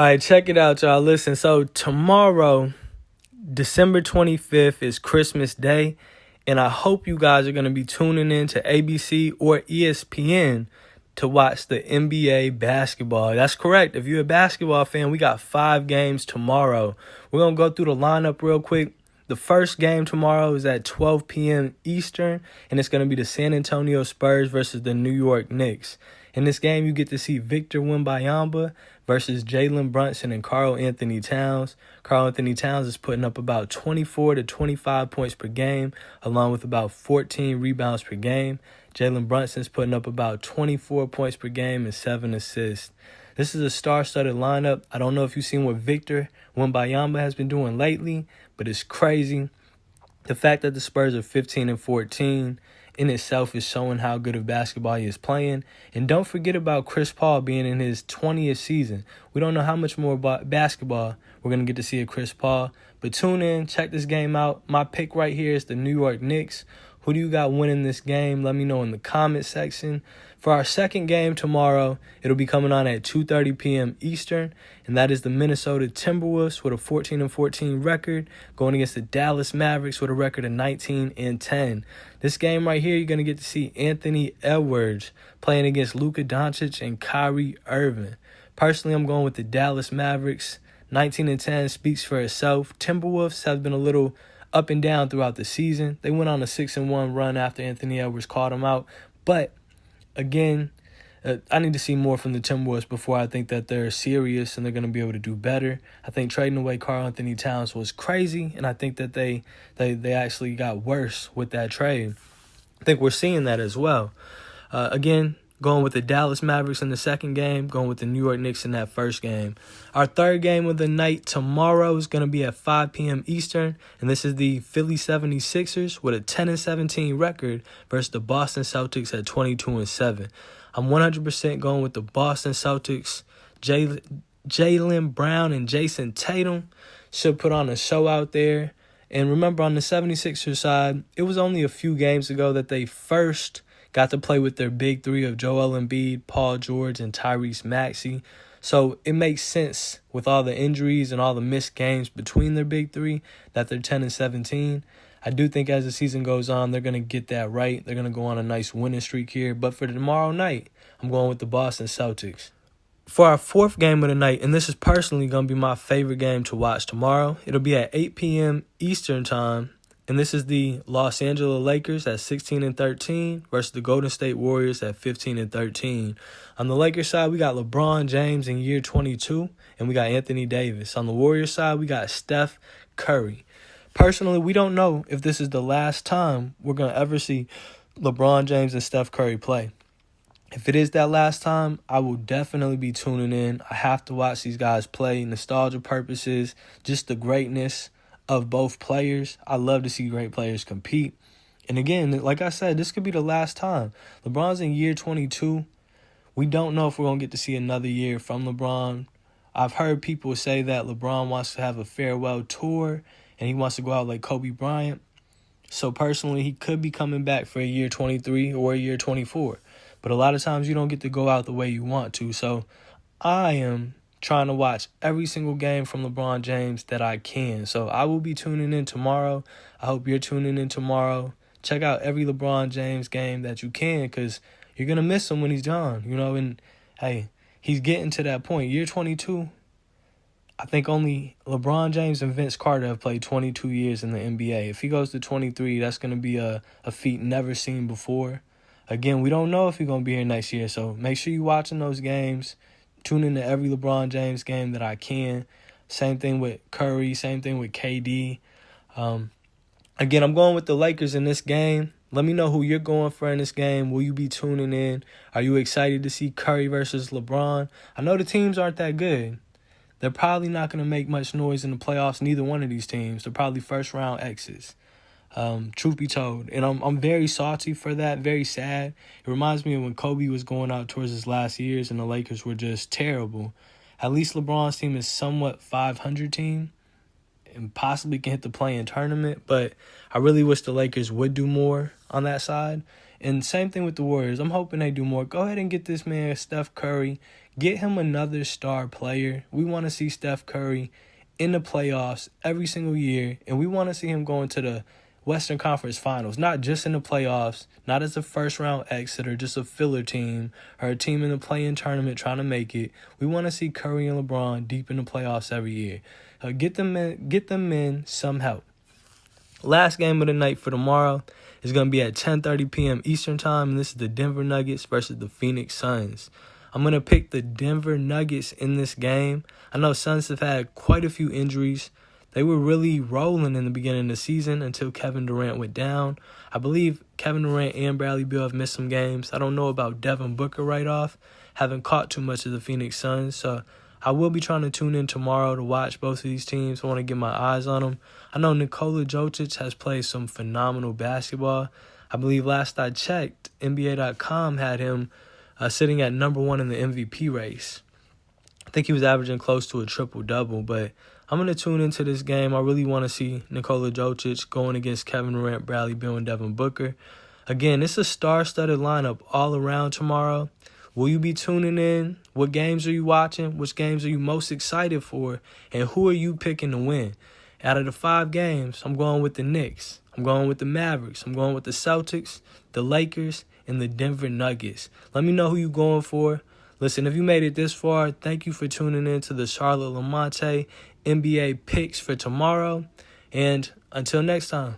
All right, check it out, y'all. Listen, so tomorrow, December 25th, is Christmas Day, and I hope you guys are going to be tuning in to ABC or ESPN to watch the NBA basketball. That's correct. If you're a basketball fan, we got 5 games tomorrow. We're going to go through the lineup real quick. The first game tomorrow is at 12 p.m. Eastern, and it's going to be the San Antonio Spurs versus the New York Knicks. In this game, you get to see Victor Wembanyama versus Jalen Brunson and Karl Anthony Towns. Karl Anthony Towns is putting up about 24 to 25 points per game, along with about 14 rebounds per game. Jalen Brunson's putting up about 24 points per game and 7 assists. This is a star-studded lineup. I don't know if you've seen what Victor Wembanyama has been doing lately, but it's crazy. The fact that the Spurs are 15-14 in itself is showing how good of basketball he is playing. And don't forget about Chris Paul being in his 20th season. We don't know how much more basketball we're going to get to see of Chris Paul. But tune in, check this game out. My pick right here is the New York Knicks. Who do you got winning this game? Let me know in the comment section. For our second game tomorrow, it'll be coming on at 2:30 p.m. Eastern, and that is the Minnesota Timberwolves with a 14-14 record going against the Dallas Mavericks with a record of 19-10. This game right here, you're going to get to see Anthony Edwards playing against Luka, Doncic, and Kyrie Irving. Personally, I'm going with the Dallas Mavericks. 19-10 speaks for itself. Timberwolves have been a little up and down throughout the season. They went on a 6-1 run after Anthony Edwards called them out. But, again, I need to see more from the Timberwolves before I think that they're serious and they're going to be able to do better. I think trading away Karl Anthony Towns was crazy, and I think that they actually got worse with that trade. I think we're seeing that as well. Again, going with the Dallas Mavericks in the second game, going with the New York Knicks in that first game. Our third game of the night tomorrow is going to be at 5 p.m. Eastern, and this is the Philly 76ers with a 10-17 record versus the Boston Celtics at 22-7. I'm 100% going with the Boston Celtics. Jaylen Brown and Jayson Tatum should put on a show out there. And remember, on the 76ers side, it was only a few games ago that they first got to play with their big three of Joel Embiid, Paul George, and Tyrese Maxey. So it makes sense with all the injuries and all the missed games between their big three that they're 10-17. I do think as the season goes on, they're going to get that right. They're going to go on a nice winning streak here. But for tomorrow night, I'm going with the Boston Celtics. For our fourth game of the night, and this is personally going to be my favorite game to watch tomorrow, it'll be at 8 p.m. Eastern Time. And this is the Los Angeles Lakers at 16-13 versus the Golden State Warriors at 15-13. On the Lakers side, we got LeBron James in year 22, and we got Anthony Davis. On the Warriors side, we got Steph Curry. Personally, we don't know if this is the last time we're going to ever see LeBron James and Steph Curry play. If it is that last time, I will definitely be tuning in. I have to watch these guys play, nostalgia purposes, just the greatness of both players. I love to see great players compete. And again, like I said, this could be the last time. LeBron's in year 22. We don't know if we're going to get to see another year from LeBron. I've heard people say that LeBron wants to have a farewell tour and he wants to go out like Kobe Bryant. So personally, he could be coming back for a year 23 or a year 24. But a lot of times you don't get to go out the way you want to. So I am trying to watch every single game from LeBron James that I can. So I will be tuning in tomorrow. I hope you're tuning in tomorrow. Check out every LeBron James game that you can because you're going to miss him when he's gone. And hey, he's getting to that point. Year 22, I think only LeBron James and Vince Carter have played 22 years in the NBA. If he goes to 23, that's going to be a feat never seen before. Again, we don't know if he's going to be here next year, so make sure you're watching those games. Tune into every LeBron James game that I can. Same thing with Curry. Same thing with KD. Again, I'm going with the Lakers in this game. Let me know who you're going for in this game. Will you be tuning in? Are you excited to see Curry versus LeBron? I know the teams aren't that good. They're probably not going to make much noise in the playoffs, neither one of these teams. They're probably first-round exits. Truth be told. And I'm very salty for that, very sad. It reminds me of when Kobe was going out towards his last years and the Lakers were just terrible. At least LeBron's team is somewhat 500 team and possibly can hit the play-in tournament, but I really wish the Lakers would do more on that side. And same thing with the Warriors. I'm hoping they do more. Go ahead and get this man Steph Curry. Get him another star player. We want to see Steph Curry in the playoffs every single year, and we want to see him going to the Western Conference Finals, not just in the playoffs, not as a first-round exit or just a filler team or a team in the play-in tournament trying to make it. We want to see Curry and LeBron deep in the playoffs every year. Get them in some help. Last game of the night for tomorrow is going to be at 10:30 p.m. Eastern Time, and this is the Denver Nuggets versus the Phoenix Suns. I'm going to pick the Denver Nuggets in this game. I know Suns have had quite a few injuries. They were really rolling in the beginning of the season until Kevin Durant went down. I believe Kevin Durant and Bradley Beal have missed some games. I don't know about Devin Booker right off. Haven't caught too much of the Phoenix Suns, so I will be trying to tune in tomorrow to watch both of these teams. I want to get my eyes on them. I know Nikola Jokic has played some phenomenal basketball. I believe last I checked, NBA.com had him sitting at number 1 in the MVP race. I think he was averaging close to a triple-double, but I'm going to tune into this game. I really want to see Nikola Jokic going against Kevin Durant, Bradley Beal, and Devin Booker. Again, it's a star-studded lineup all around tomorrow. Will you be tuning in? What games are you watching? Which games are you most excited for? And who are you picking to win? Out of the 5 games, I'm going with the Knicks. I'm going with the Mavericks. I'm going with the Celtics, the Lakers, and the Denver Nuggets. Let me know who you're going for. Listen, if you made it this far, thank you for tuning in to the Charlotte Lamonte NBA picks for tomorrow. And until next time.